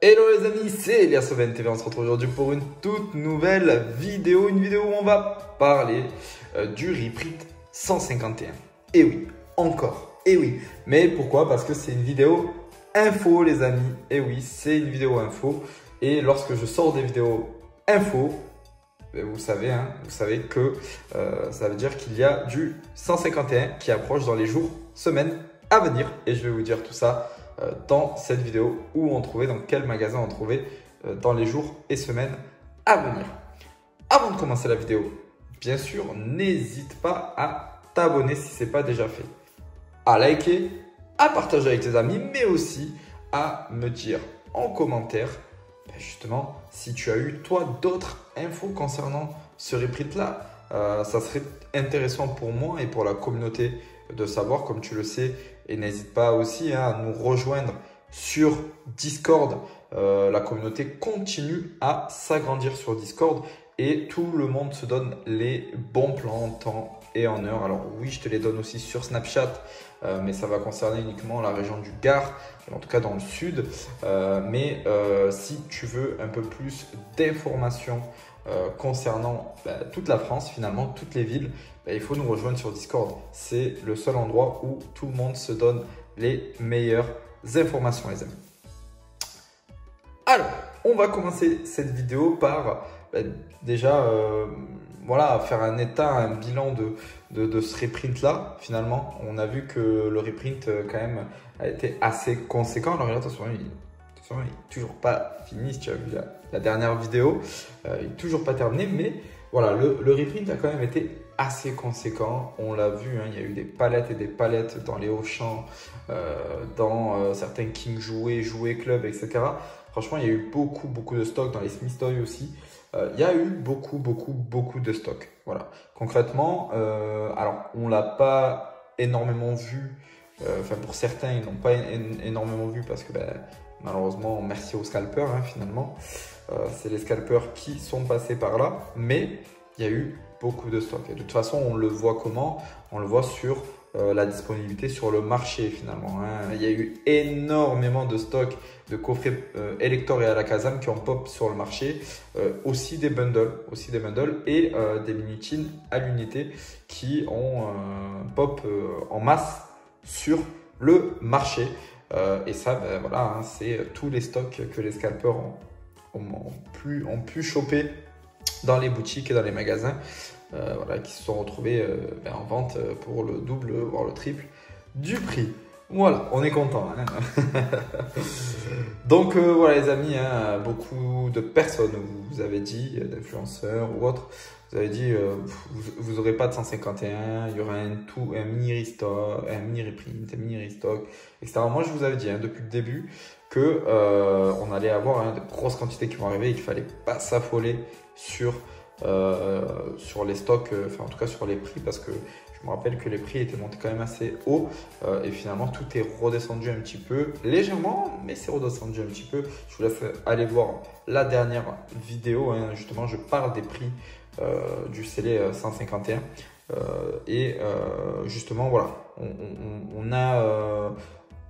Hello les amis, c'est Elias20 TV. On se retrouve aujourd'hui pour une toute nouvelle vidéo. Une vidéo où on va parler du reprint 151. Et oui, encore. Et oui. Mais pourquoi? Parce que c'est une vidéo info les amis. Et oui, c'est une vidéo info. Et lorsque je sors des vidéos info, vous savez que ça veut dire qu'il y a du 151 qui approche dans les jours, semaines à venir. Et je vais vous dire tout ça dans cette vidéo, où on trouvait, dans quel magasin on trouvait dans les jours et semaines à venir. Avant de commencer la vidéo, bien sûr, n'hésite pas à t'abonner si ce n'est pas déjà fait, à liker, à partager avec tes amis, mais aussi à me dire en commentaire justement si tu as eu toi d'autres infos concernant ce reprint là. Ça serait intéressant pour moi et pour la communauté de savoir, comme tu le sais. Et n'hésite pas aussi à nous rejoindre sur Discord. La communauté continue à s'agrandir sur Discord et tout le monde se donne les bons plans en temps et en heure. Alors oui, je te les donne aussi sur Snapchat, mais ça va concerner uniquement la région du Gard, en tout cas dans le sud. Si tu veux un peu plus d'informations concernant toute la France, finalement, toutes les villes, il faut nous rejoindre sur Discord. C'est le seul endroit où tout le monde se donne les meilleures informations, les amis. Alors, on va commencer cette vidéo par déjà faire un état, un bilan de ce reprint là. Finalement, on a vu que le reprint quand même a été assez conséquent. Alors attention, il n'est toujours pas fini. Si tu as vu la dernière vidéo, il n'est toujours pas terminé, mais voilà, le reprint a quand même été assez conséquent. On l'a vu, il y a eu des palettes et des palettes dans les Auchan, dans certains King Jouets Club, etc. Franchement, il y a eu beaucoup de stocks dans les Smith Toys aussi. Il y a eu beaucoup de stocks. Voilà. Concrètement, alors on l'a pas énormément vu. Pour certains, ils n'ont pas énormément vu parce que malheureusement, merci aux scalpers finalement. C'est les scalpers qui sont passés par là, mais il y a eu beaucoup de stocks. Et de toute façon, on le voit comment? On le voit sur la disponibilité sur le marché finalement. Il y a eu énormément de stocks de coffrets Elector et Alakazam qui ont pop sur le marché. Aussi des bundles et des minitines à l'unité qui ont pop en masse sur le marché. Et ça, c'est tous les stocks que les scalpers ont pu choper dans les boutiques et dans les magasins, qui se sont retrouvés en vente pour le double, voire le triple du prix. Voilà, on est content. Donc voilà les amis, beaucoup de personnes vous avez dit, d'influenceurs ou autres, vous avez dit vous n'aurez pas de 151, il y aura un mini restock, un mini reprint, un mini restock, etc. Moi je vous avais dit depuis le début que on allait avoir de grosses quantités qui vont arriver et qu'il ne fallait pas s'affoler sur les stocks, en tout cas sur les prix, parce que je me rappelle que les prix étaient montés quand même assez haut et finalement tout est redescendu un petit peu, légèrement, mais c'est redescendu un petit peu. Je vous laisse aller voir la dernière vidéo, justement je parle des prix du scellé 151 justement voilà,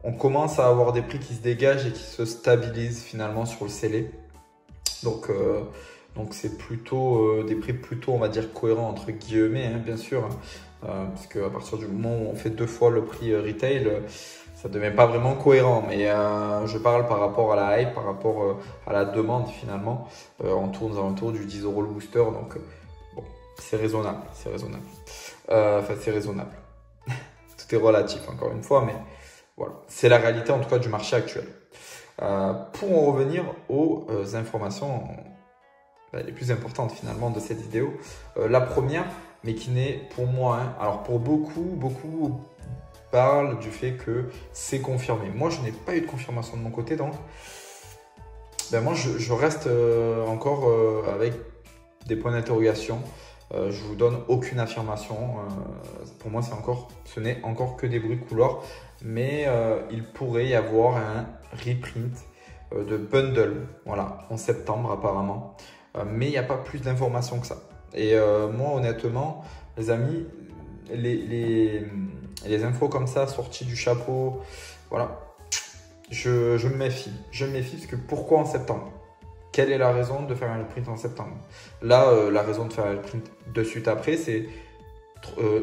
on commence à avoir des prix qui se dégagent et qui se stabilisent finalement sur le scellé. Donc c'est plutôt des prix plutôt, on va dire, cohérents entre guillemets, bien sûr, parce qu'à partir du moment où on fait 2 fois le prix retail, ça ne devient pas vraiment cohérent. Mais je parle par rapport à la hype, par rapport à la demande finalement. On tourne aux alentours du 10 € le booster, donc bon, c'est raisonnable, c'est raisonnable. C'est raisonnable. Tout est relatif encore une fois, mais voilà, c'est la réalité en tout cas du marché actuel. Pour en revenir aux informations les plus importantes finalement de cette vidéo, la première, mais qui n'est pour moi, alors pour beaucoup parlent du fait que c'est confirmé. Moi je n'ai pas eu de confirmation de mon côté, donc moi je reste encore avec des points d'interrogation. Je vous donne aucune affirmation. Pour moi ce n'est encore que des bruits de couloir, mais il pourrait y avoir un reprint de bundle, voilà, en septembre apparemment. Mais il n'y a pas plus d'informations que ça. Et moi, honnêtement, les amis, les infos comme ça, sorties du chapeau, voilà, je me méfie. Je me méfie parce que pourquoi en septembre? Quelle est la raison de faire un reprint en septembre? Là, la raison de faire un reprint de suite après, c'est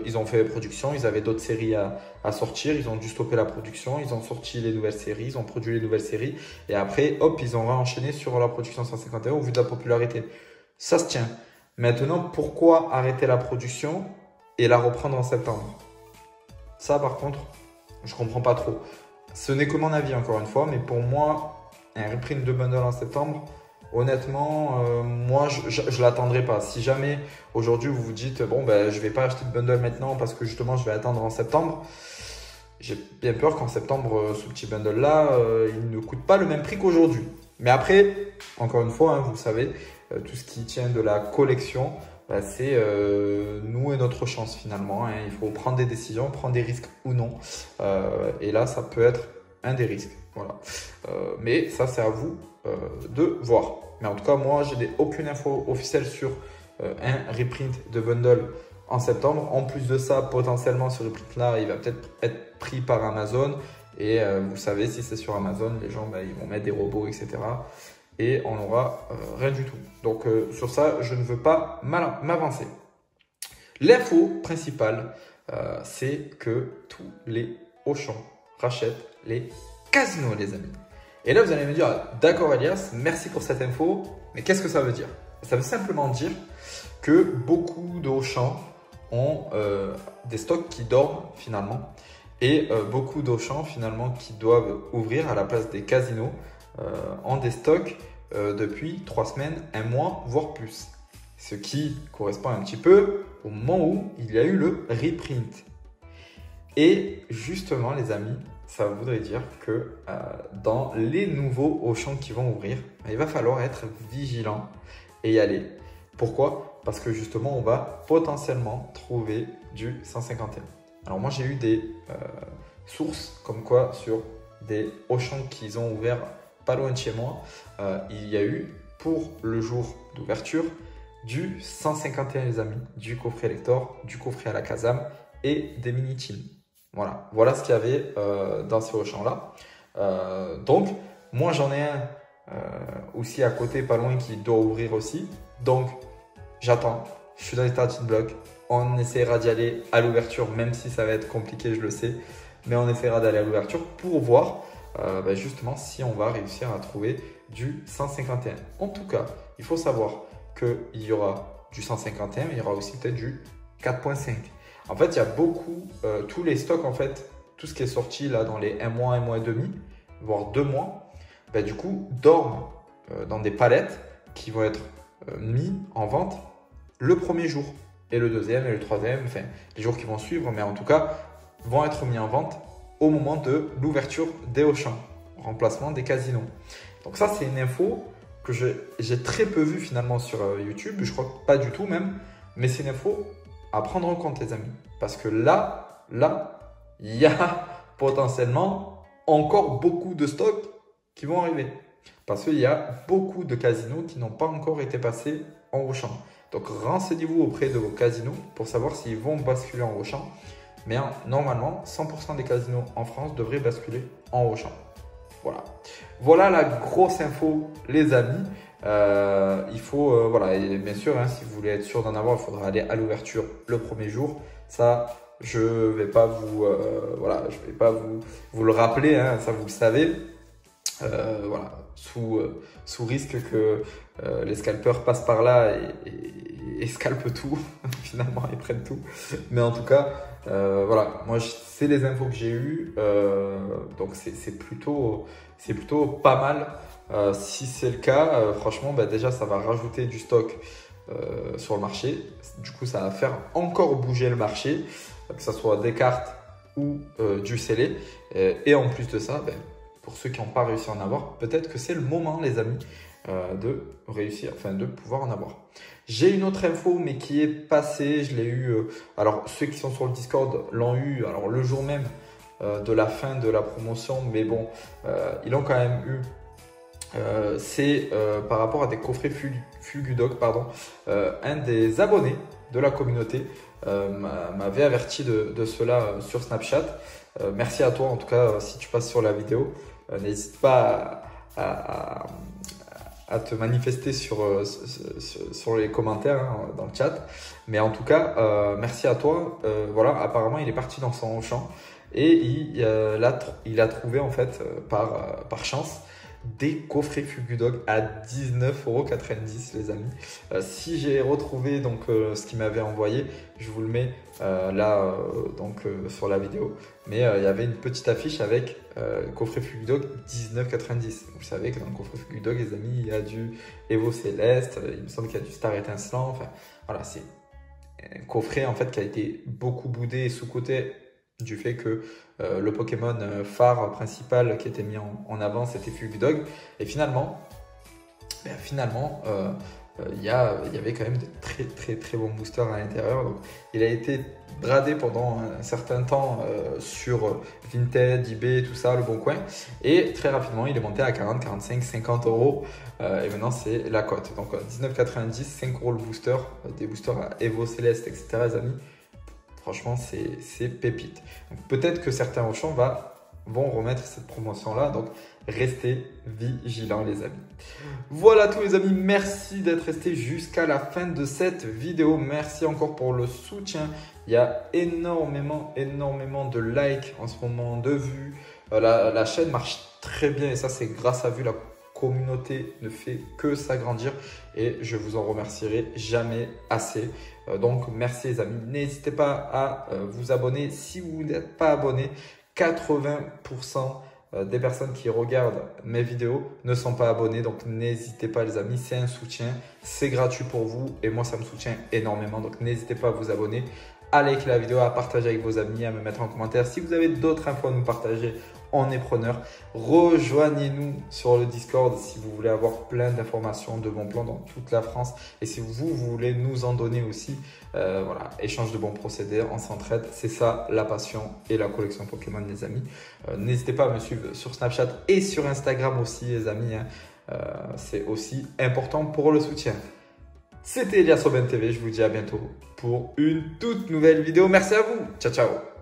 ils ont fait production, ils avaient d'autres séries à sortir, ils ont dû stopper la production, ils ont sorti les nouvelles séries, ils ont produit les nouvelles séries et après, hop, ils ont enchaîné sur la production 151 au vu de la popularité. Ça se tient. Maintenant, pourquoi arrêter la production et la reprendre en septembre? Ça, par contre, je comprends pas trop. Ce n'est que mon avis, encore une fois, mais pour moi, un reprint de bundle en septembre, honnêtement, moi, je l'attendrai pas. Si jamais aujourd'hui vous vous dites, bon, ben, je vais pas acheter de bundle maintenant parce que justement, je vais attendre en septembre, j'ai bien peur qu'en septembre, ce petit bundle-là, il ne coûte pas le même prix qu'aujourd'hui. Mais après, encore une fois, hein, vous savez, tout ce qui tient de la collection, bah, c'est nous et notre chance finalement, hein. Il faut prendre des décisions, prendre des risques ou non. Et là, ça peut être un des risques. Voilà. Mais ça, c'est à vous de voir. Mais en tout cas, moi, je n'ai aucune info officielle sur un reprint de bundle en septembre. En plus de ça, potentiellement, ce reprint-là, il va peut-être être pris par Amazon. Et vous savez, si c'est sur Amazon, les gens, bah, ils vont mettre des robots, etc. Et on n'aura rien du tout. Donc, sur ça, je ne veux pas m'avancer. L'info principale, c'est que tous les Auchan rachètent les casinos, les amis. Et là, vous allez me dire, d'accord Elias, merci pour cette info, mais qu'est-ce que ça veut dire? Ça veut simplement dire que beaucoup de Auchan ont des stocks qui dorment finalement et beaucoup d'Auchan finalement qui doivent ouvrir à la place des casinos ont des stocks depuis 3 semaines, 1 mois, voire plus. Ce qui correspond un petit peu au moment où il y a eu le reprint. Et justement les amis, ça voudrait dire que dans les nouveaux Auchan qui vont ouvrir, il va falloir être vigilant et y aller. Pourquoi? Parce que justement, on va potentiellement trouver du 151. Alors moi, j'ai eu des sources comme quoi sur des Auchan qui ont ouvert pas loin de chez moi, il y a eu pour le jour d'ouverture du 151 les amis, du coffret Lector, du coffret à la Kazam et des mini-tins. Voilà ce qu'il y avait dans ces Auchan-là. Donc, moi j'en ai un aussi à côté, pas loin, qui doit ouvrir aussi. Donc, j'attends, je suis dans les starting blocks. On essaiera d'y aller à l'ouverture, même si ça va être compliqué, je le sais. Mais on essaiera d'aller à l'ouverture pour voir justement si on va réussir à trouver du 151. En tout cas, il faut savoir qu'il y aura du 151, mais il y aura aussi peut-être du 4.5. En fait, il y a beaucoup, tous les stocks, en fait, tout ce qui est sorti là dans les 1 mois, 1 mois et demi, voire 2 mois, bah, du coup, dorment dans des palettes qui vont être mis en vente le premier jour. Et le deuxième et le troisième, enfin, les jours qui vont suivre, mais en tout cas, vont être mis en vente au moment de l'ouverture des Auchan, remplacement des casinos. Donc ça, c'est une info que j'ai très peu vue finalement sur YouTube, je crois pas du tout même, mais c'est une info à prendre en compte les amis. Parce que là, il y a potentiellement encore beaucoup de stocks qui vont arriver. Parce qu'il y a beaucoup de casinos qui n'ont pas encore été passés en Auchan. Donc renseignez-vous auprès de vos casinos pour savoir s'ils vont basculer en Auchan. Mais normalement, 100% des casinos en France devraient basculer en Auchan. Voilà la grosse info les amis. Il faut, voilà, et bien sûr, hein, si vous voulez être sûr d'en avoir, il faudra aller à l'ouverture le premier jour. Ça, je vais pas vous, voilà, je vais pas vous le rappeler, hein, ça vous le savez. Voilà, sous risque que les scalpeurs passent par là et scalpent tout, finalement ils prennent tout. Mais en tout cas, voilà, moi c'est les infos que j'ai eues, donc c'est plutôt pas mal. Si c'est le cas, franchement, bah, déjà ça va rajouter du stock sur le marché. Du coup, ça va faire encore bouger le marché, que ce soit des cartes ou du scellé. Et en plus de ça, bah, pour ceux qui n'ont pas réussi à en avoir, peut-être que c'est le moment, les amis, de réussir, enfin de pouvoir en avoir. J'ai une autre info, mais qui est passée, je l'ai eu, alors ceux qui sont sur le Discord l'ont eu, alors le jour même de la fin de la promotion, mais bon, ils l'ont quand même eu. C'est par rapport à des coffrets Fulgudog, pardon. Un des abonnés de la communauté m'avait averti de cela sur Snapchat. Merci à toi en tout cas si tu passes sur la vidéo. n'hésite pas à te manifester sur les commentaires, hein, dans le chat. Mais en tout cas, merci à toi. Voilà, apparemment, il est parti dans son Auchan et il a trouvé en fait par chance des coffrets Fugudog à 19,90 € les amis. Si j'ai retrouvé donc ce qu'il m'avait envoyé, je vous le mets là sur la vidéo. Mais il y avait une petite affiche avec coffret Fugudog 19,90 €. Vous savez que dans le coffret Fugudog, les amis, il y a du Evo Céleste, il me semble qu'il y a du Star Étincelant. Enfin voilà, c'est un coffret en fait qui a été beaucoup boudé et sous-coté du fait que le Pokémon phare principal qui était mis en avant, c'était Fugudog. Et finalement, il y avait quand même de très bons boosters à l'intérieur. Donc, il a été bradé pendant un certain temps sur Vinted, eBay, tout ça, Le Bon Coin. Et très rapidement, il est monté à 40, 45, 50 €. Et maintenant, c'est la cote. Donc 19,90 €, 5 € le booster, des boosters à Evo Céleste, etc. les amis. Franchement, c'est pépite. Peut-être que certains Auchan vont remettre cette promotion-là. Donc, restez vigilants, les amis. Voilà tous les amis. Merci d'être restés jusqu'à la fin de cette vidéo. Merci encore pour le soutien. Il y a énormément de likes en ce moment, de vues. La chaîne marche très bien et ça, c'est grâce à vous. La communauté ne fait que s'agrandir et je vous en remercierai jamais assez. Donc merci les amis, n'hésitez pas à vous abonner si vous n'êtes pas abonné. 80% des personnes qui regardent mes vidéos ne sont pas abonnés, donc n'hésitez pas les amis, c'est un soutien, c'est gratuit pour vous et moi ça me soutient énormément, donc n'hésitez pas à vous abonner, à liker la vidéo, à partager avec vos amis, à me mettre en commentaire si vous avez d'autres infos à nous partager. On est preneur. Rejoignez-nous sur le Discord si vous voulez avoir plein d'informations, de bons plans dans toute la France. Et si vous voulez nous en donner aussi, voilà, échange de bons procédés, on s'entraide. C'est ça la passion et la collection Pokémon les amis. N'hésitez pas à me suivre sur Snapchat et sur Instagram aussi les amis. Hein. C'est aussi important pour le soutien. C'était Elias Robin TV, je vous dis à bientôt pour une toute nouvelle vidéo. Merci à vous. Ciao, ciao.